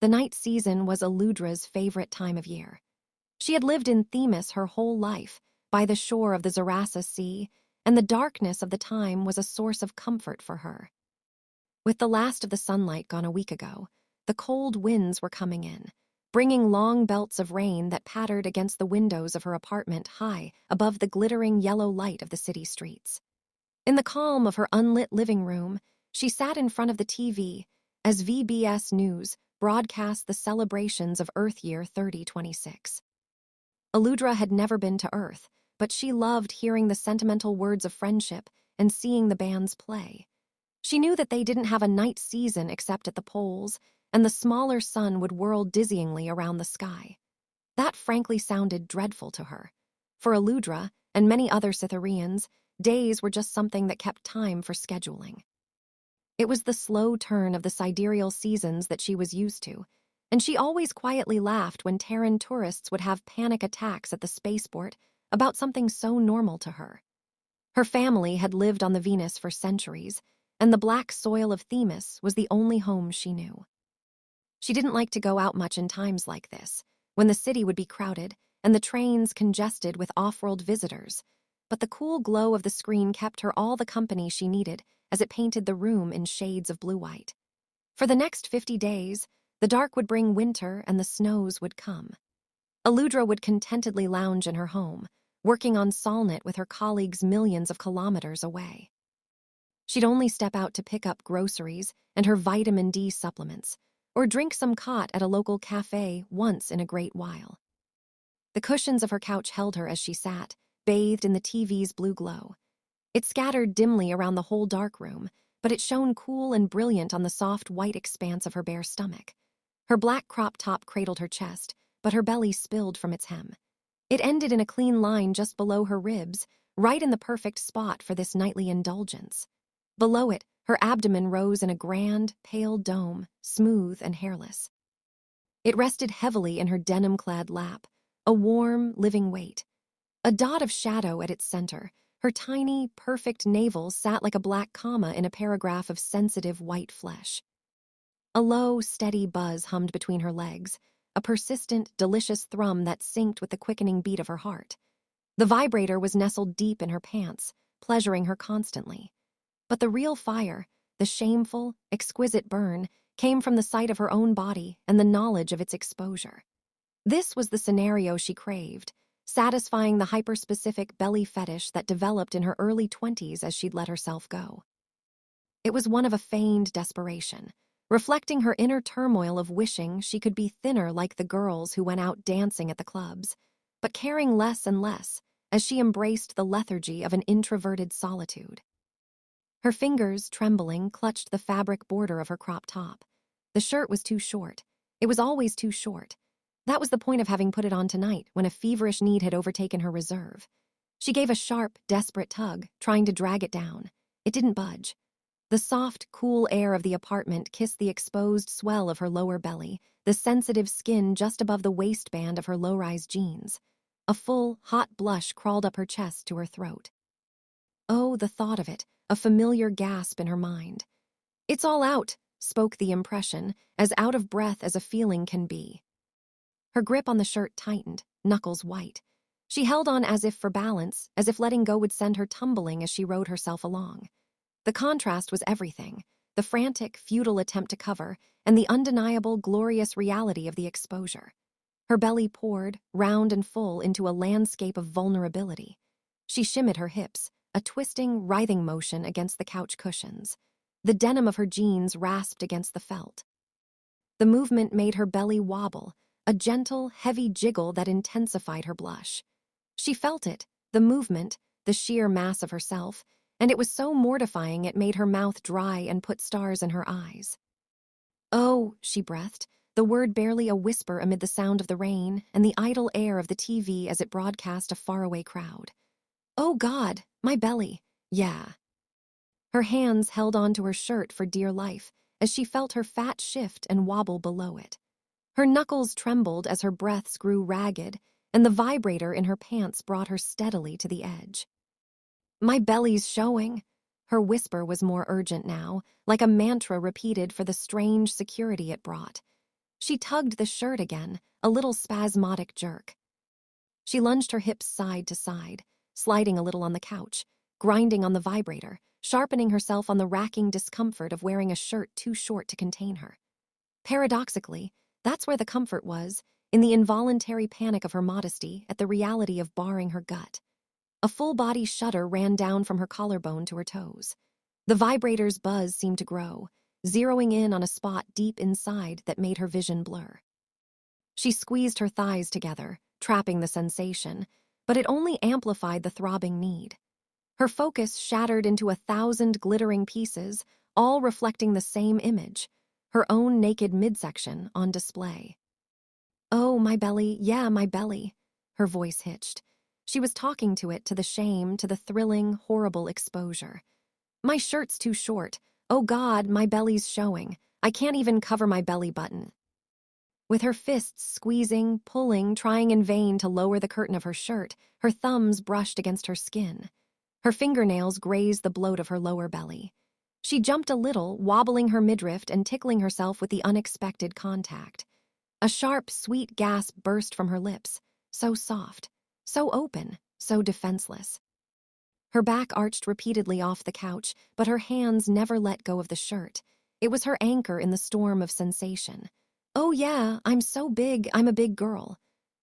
The night season was Eludra's favorite time of year. She had lived in Themis her whole life, by the shore of the Zarasa Sea, and the darkness of the time was a source of comfort for her. With the last of the sunlight gone a week ago, the cold winds were coming in, bringing long belts of rain that pattered against the windows of her apartment high above the glittering yellow light of the city streets. In the calm of her unlit living room, she sat in front of the TV as VBS News broadcast the celebrations of Earth Year 3026. Eludra had never been to Earth, but she loved hearing the sentimental words of friendship and seeing the bands play. She knew that they didn't have a night season except at the poles, and the smaller sun would whirl dizzyingly around the sky. That frankly sounded dreadful to her. For Eludra, and many other Cythereans, days were just something that kept time for scheduling. It was the slow turn of the sidereal seasons that she was used to, and she always quietly laughed when Terran tourists would have panic attacks at the spaceport about something so normal to her. Her family had lived on the Venus for centuries, and the black soil of Themis was the only home she knew. She didn't like to go out much in times like this, when the city would be crowded and the trains congested with off-world visitors, but the cool glow of the screen kept her all the company she needed as it painted the room in shades of blue-white. For the next 50 days, the dark would bring winter and the snows would come. Eludra would contentedly lounge in her home, working on Solnit with her colleagues millions of kilometers away. She'd only step out to pick up groceries and her vitamin D supplements, or drink some cot at a local cafe once in a great while. The cushions of her couch held her as she sat, bathed in the TV's blue glow. It scattered dimly around the whole dark room, but it shone cool and brilliant on the soft white expanse of her bare stomach. Her black crop top cradled her chest, but her belly spilled from its hem. It ended in a clean line just below her ribs, right in the perfect spot for this nightly indulgence. Below it, her abdomen rose in a grand, pale dome, smooth and hairless. It rested heavily in her denim-clad lap, a warm, living weight. A dot of shadow at its center, her tiny, perfect navel sat like a black comma in a paragraph of sensitive white flesh. A low, steady buzz hummed between her legs, a persistent, delicious thrum that synced with the quickening beat of her heart. The vibrator was nestled deep in her pants, pleasuring her constantly. But the real fire, the shameful, exquisite burn, came from the sight of her own body and the knowledge of its exposure. This was the scenario she craved, satisfying the hyper-specific belly fetish that developed in her early 20s as she'd let herself go. It was one of a feigned desperation, reflecting her inner turmoil of wishing she could be thinner like the girls who went out dancing at the clubs, but caring less and less as she embraced the lethargy of an introverted solitude. Her fingers, trembling, clutched the fabric border of her crop top. The shirt was too short. It was always too short. That was the point of having put it on tonight, when a feverish need had overtaken her reserve. She gave a sharp, desperate tug, trying to drag it down. It didn't budge. The soft, cool air of the apartment kissed the exposed swell of her lower belly, the sensitive skin just above the waistband of her low-rise jeans. A full, hot blush crawled up her chest to her throat. Oh, the thought of it, a familiar gasp in her mind. "It's all out," spoke the impression, as out of breath as a feeling can be. Her grip on the shirt tightened, knuckles white. She held on as if for balance, as if letting go would send her tumbling as she rode herself along. The contrast was everything, the frantic, futile attempt to cover, and the undeniable, glorious reality of the exposure. Her belly poured, round and full, into a landscape of vulnerability. She shimmied her hips, a twisting, writhing motion against the couch cushions. The denim of her jeans rasped against the felt. The movement made her belly wobble, a gentle, heavy jiggle that intensified her blush. She felt it, the movement, the sheer mass of herself, and it was so mortifying it made her mouth dry and put stars in her eyes. "Oh," she breathed, the word barely a whisper amid the sound of the rain and the idle air of the TV as it broadcast a faraway crowd. "Oh God, my belly, yeah." Her hands held onto her shirt for dear life as she felt her fat shift and wobble below it. Her knuckles trembled as her breaths grew ragged, and the vibrator in her pants brought her steadily to the edge. "My belly's showing." Her whisper was more urgent now, like a mantra repeated for the strange security it brought. She tugged the shirt again, a little spasmodic jerk. She lunged her hips side to side, sliding a little on the couch, grinding on the vibrator, sharpening herself on the racking discomfort of wearing a shirt too short to contain her. Paradoxically, that's where the comfort was, in the involuntary panic of her modesty at the reality of barring her gut. A full-body shudder ran down from her collarbone to her toes. The vibrator's buzz seemed to grow, zeroing in on a spot deep inside that made her vision blur. She squeezed her thighs together, trapping the sensation, but it only amplified the throbbing need. Her focus shattered into 1,000 glittering pieces, all reflecting the same image, her own naked midsection on display. "Oh, my belly, yeah, my belly," her voice hitched. She was talking to it, to the shame, to the thrilling, horrible exposure. "My shirt's too short. Oh God, my belly's showing. I can't even cover my belly button." With her fists squeezing, pulling, trying in vain to lower the curtain of her shirt, her thumbs brushed against her skin. Her fingernails grazed the bloat of her lower belly. She jumped a little, wobbling her midriff and tickling herself with the unexpected contact. A sharp, sweet gasp burst from her lips, so soft, so open, so defenseless. Her back arched repeatedly off the couch, but her hands never let go of the shirt. It was her anchor in the storm of sensation. "Oh yeah, I'm so big, I'm a big girl."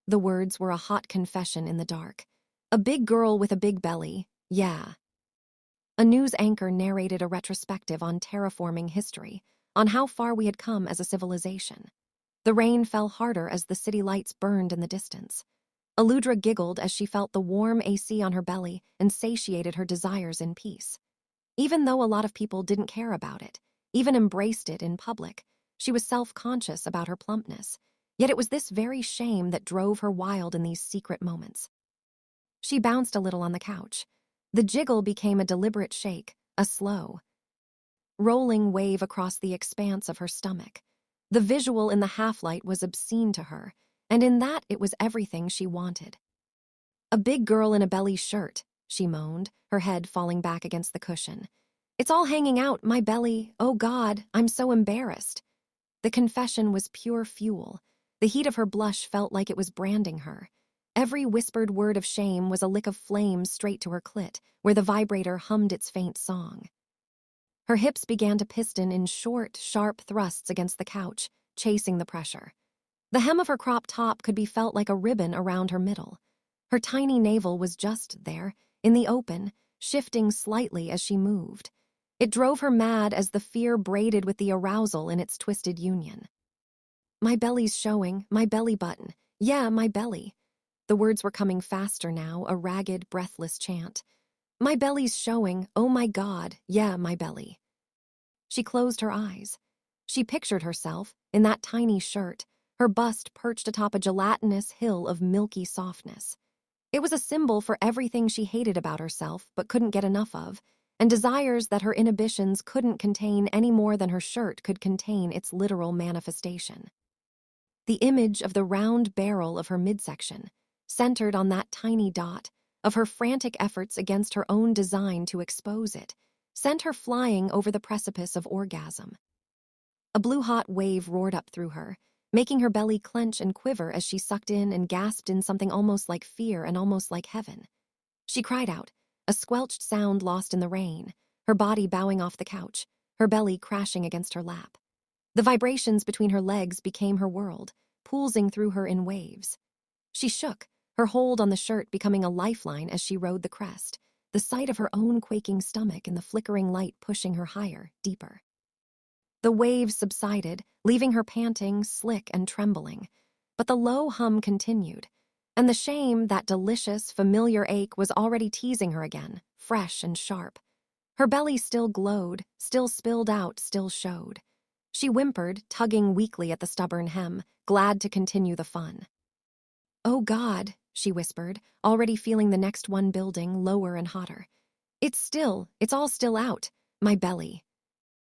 The words were a hot confession in the dark. A big girl with a big belly, yeah. A news anchor narrated a retrospective on terraforming history, on how far we had come as a civilization. The rain fell harder as the city lights burned in the distance. Aludra giggled as she felt the warm AC on her belly and satiated her desires in peace. Even though a lot of people didn't care about it, even embraced it in public, she was self-conscious about her plumpness. Yet it was this very shame that drove her wild in these secret moments. She bounced a little on the couch. The jiggle became a deliberate shake, a slow, rolling wave across the expanse of her stomach. The visual in the half-light was obscene to her, and in that it was everything she wanted. "A big girl in a belly shirt," she moaned, her head falling back against the cushion. "It's all hanging out, my belly. Oh God, I'm so embarrassed." The confession was pure fuel. The heat of her blush felt like it was branding her. Every whispered word of shame was a lick of flame straight to her clit, where the vibrator hummed its faint song. Her hips began to piston in short, sharp thrusts against the couch, chasing the pressure. The hem of her crop top could be felt like a ribbon around her middle. Her tiny navel was just there, in the open, shifting slightly as she moved. It drove her mad as the fear braided with the arousal in its twisted union. "My belly's showing, my belly button. Yeah, my belly." The words were coming faster now, a ragged, breathless chant. "My belly's showing, oh my God, yeah, my belly." She closed her eyes. She pictured herself, in that tiny shirt, her bust perched atop a gelatinous hill of milky softness. It was a symbol for everything she hated about herself but couldn't get enough of, and desires that her inhibitions couldn't contain any more than her shirt could contain its literal manifestation. The image of the round barrel of her midsection, centered on that tiny dot, of her frantic efforts against her own design to expose it, sent her flying over the precipice of orgasm. A blue-hot wave roared up through her, making her belly clench and quiver as she sucked in and gasped in something almost like fear and almost like heaven. She cried out, a squelched sound lost in the rain, her body bowing off the couch, her belly crashing against her lap. The vibrations between her legs became her world, pulsing through her in waves. She shook, her hold on the shirt becoming a lifeline as she rode the crest, the sight of her own quaking stomach and the flickering light pushing her higher, deeper. The waves subsided, leaving her panting, slick and trembling. But the low hum continued, and the shame, that delicious, familiar ache, was already teasing her again, fresh and sharp. Her belly still glowed, still spilled out, still showed. She whimpered, tugging weakly at the stubborn hem, glad to continue the fun. "Oh God," she whispered, already feeling the next one building, lower and hotter. It's all still out, my belly."